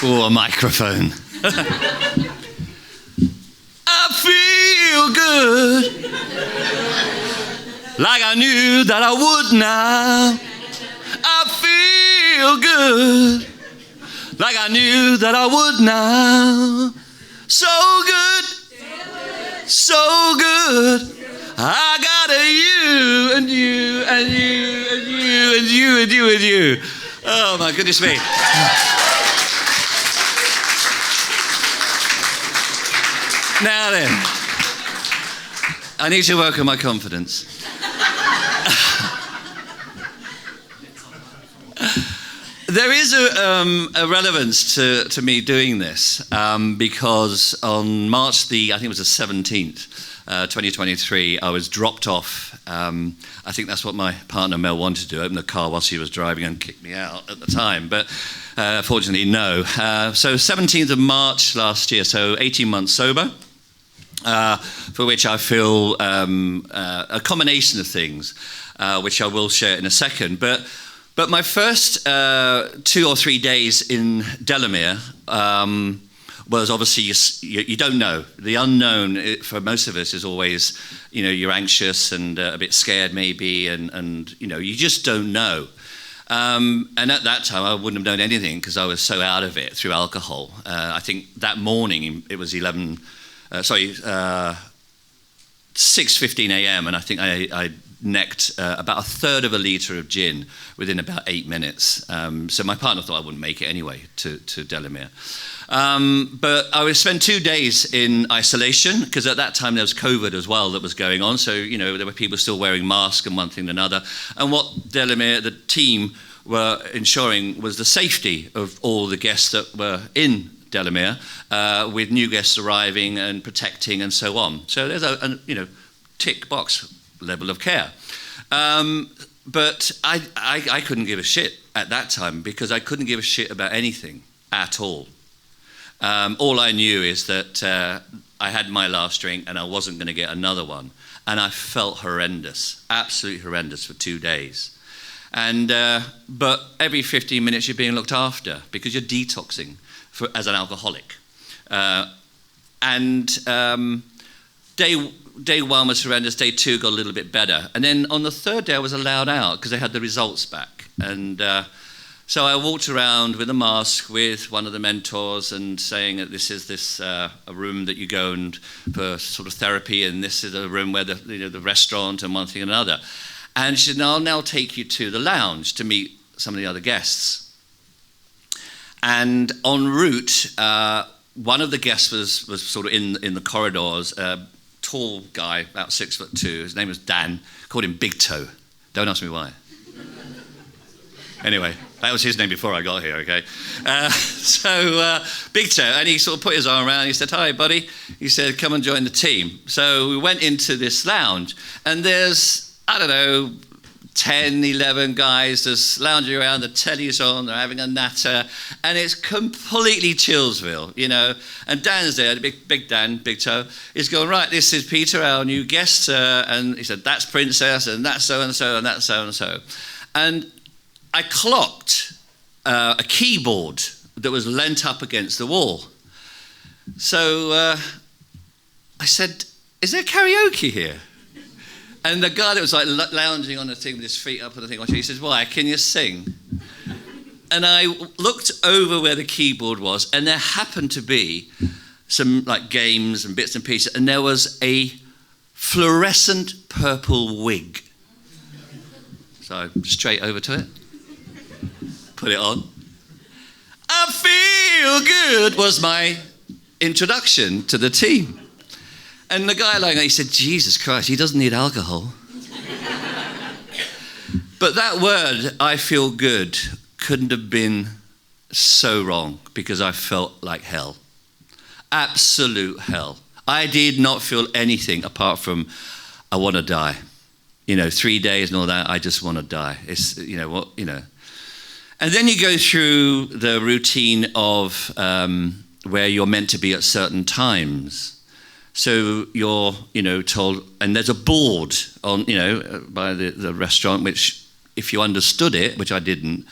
or a microphone. I feel good, like I knew that I would now. I feel good, like I knew that I would now. So good, so good. I got a you and you and you and you and you and you and you. Oh my goodness me. Now then, I need to work on my confidence. There is a relevance to me doing this because on March I think it was the 17th, 2023, I was dropped off. I think that's what my partner Mel wanted to do, open the car while she was driving and kick me out at the time. But fortunately, no. So 17th of March last year, so 18 months sober, for which I feel a combination of things, which I will share in a second. But my first 2 or 3 days in Delamere was obviously you don't know. The unknown for most of us is always, you're anxious and a bit scared maybe, and you just don't know. And at that time, I wouldn't have known anything because I was so out of it through alcohol. I think that morning it was 6:15 a.m. and I think I necked about a third of a litre of gin within about 8 minutes. So my partner thought I wouldn't make it anyway to Delamere. But I would spend 2 days in isolation because at that time there was COVID as well that was going on. So, there were people still wearing masks and one thing and another. And what Delamere, the team, were ensuring was the safety of all the guests that were in Delamere, with new guests arriving and protecting and so on. So there's a tick box level of care. But I couldn't give a shit at that time because I couldn't give a shit about anything at all. All I knew is that I had my last drink and I wasn't going to get another one. And I felt horrendous, absolutely horrendous for 2 days. And but every 15 minutes you're being looked after because you're detoxing as an alcoholic. Day one was horrendous, day two got a little bit better. And then on the third day I was allowed out because they had the results back. And so I walked around with a mask with one of the mentors and saying that this is a room that you go and for sort of therapy, and this is a room where the restaurant and one thing and another. And she said, no, I'll now take you to the lounge to meet some of the other guests. And en route, one of the guests was sort of in the corridors, tall guy, about 6'2". His name was Dan. Called him Big Toe. Don't ask me why. Anyway, that was his name before I got here, okay? Big Toe, and he sort of put his arm around, he said, hi, buddy. He said, come and join the team. So we went into this lounge, and there's, 10, 11 guys just lounging around, the telly's on, they're having a natter, and it's completely Chillsville, And Dan's there, big Dan, Big Toe, is going, right, this is Peter, our new guest, and he said, that's Princess, and that's so-and-so, and that's so-and-so. And I clocked a keyboard that was leant up against the wall. So I said, is there karaoke here? And the guy that was like lounging on the thing with his feet up on the thing, he says, why, can you sing? And I looked over where the keyboard was, and there happened to be some like games and bits and pieces, and there was a fluorescent purple wig. So straight over to it, put it on. I feel good was my introduction to the team. And the guy lying there, he said, Jesus Christ, he doesn't need alcohol. But that word, I feel good, couldn't have been so wrong because I felt like hell. Absolute hell. I did not feel anything apart from, I want to die. 3 days and all that, I just want to die. It's, And then you go through the routine of where you're meant to be at certain times. So you're, told, and there's a board on, by the restaurant, which if you understood it, which I didn't.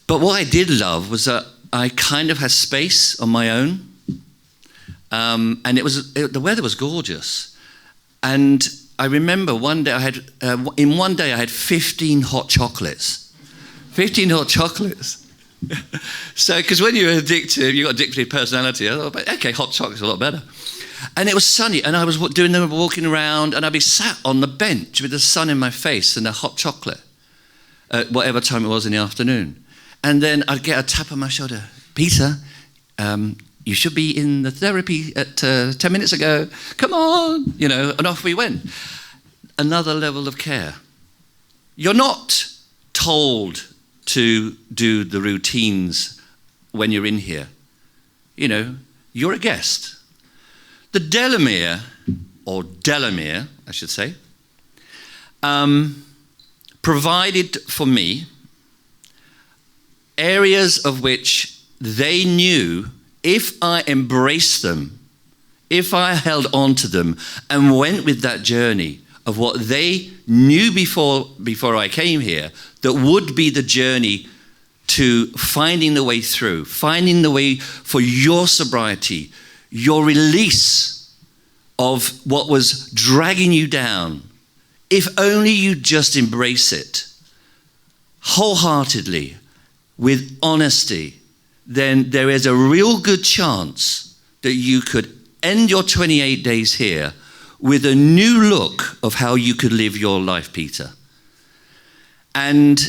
But what I did love was that I kind of had space on my own. And the weather was gorgeous. And I remember one day I had 15 hot chocolates. 15 hot chocolates. So, because when you're addictive, you've got addictive personality. I thought, okay, hot chocolate's a lot better. And it was sunny, and I was walking around, and I'd be sat on the bench with the sun in my face and a hot chocolate at whatever time it was in the afternoon. And then I'd get a tap on my shoulder. Peter, you should be in the therapy at 10 minutes ago. Come on, and off we went. Another level of care. You're not told to do the routines when you're in here. You're a guest. The Delamere, I should say, provided for me areas of which they knew if I embraced them, if I held on to them and went with that journey of what they knew before I came here, that would be the journey to finding the way through, finding the way for your sobriety, your release of what was dragging you down. If only you just embrace it wholeheartedly, with honesty, then there is a real good chance that you could end your 28 days here with a new look of how you could live your life, Peter. And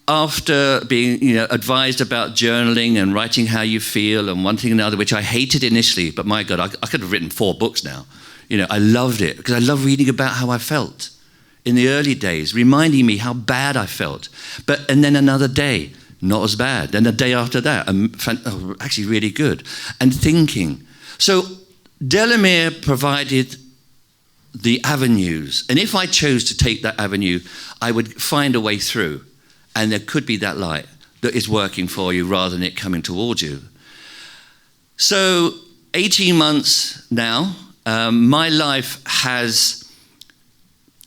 after being advised about journaling and writing how you feel and one thing and another, which I hated initially, but my God, I could have written 4 books now. I loved it because I love reading about how I felt in the early days, reminding me how bad I felt. And then another day, not as bad. Then the day after that, actually really good. And thinking. So Delamere provided the avenues. And if I chose to take that avenue, I would find a way through. And there could be that light that is working for you rather than it coming towards you. So 18 months now, my life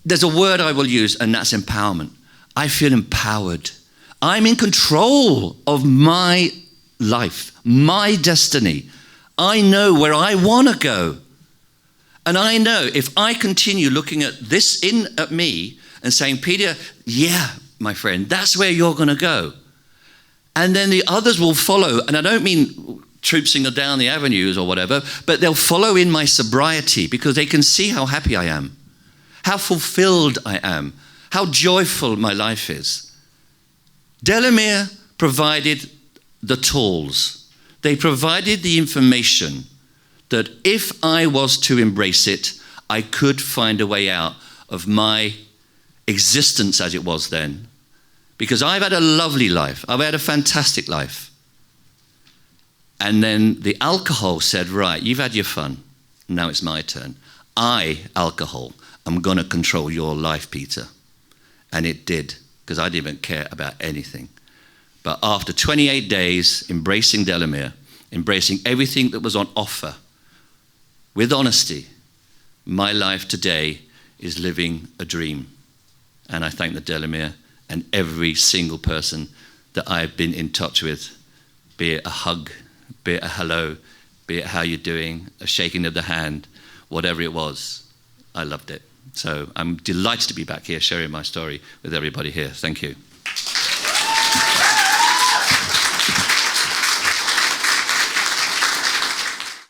there's a word I will use, and that's empowerment. I feel empowered. I'm in control of my life, my destiny. I know where I want to go. And I know if I continue looking at me and saying, Peter, yeah, my friend, that's where you're going to go. And then the others will follow. And I don't mean troopsing down the avenues or whatever, but they'll follow in my sobriety because they can see how happy I am, how fulfilled I am, how joyful my life is. Delamere provided the tools. They provided the information that if I was to embrace it, I could find a way out of my existence as it was then. Because I've had a lovely life. I've had a fantastic life. And then the alcohol said, right, you've had your fun. Now it's my turn. Alcohol, I'm going to control your life, Peter. And it did, because I didn't care about anything. But after 28 days, embracing Delamere, embracing everything that was on offer, with honesty, my life today is living a dream. And I thank the Delamere and every single person that I've been in touch with, be it a hug, be it a hello, be it how you're doing, a shaking of the hand, whatever it was, I loved it. So I'm delighted to be back here sharing my story with everybody here. Thank you.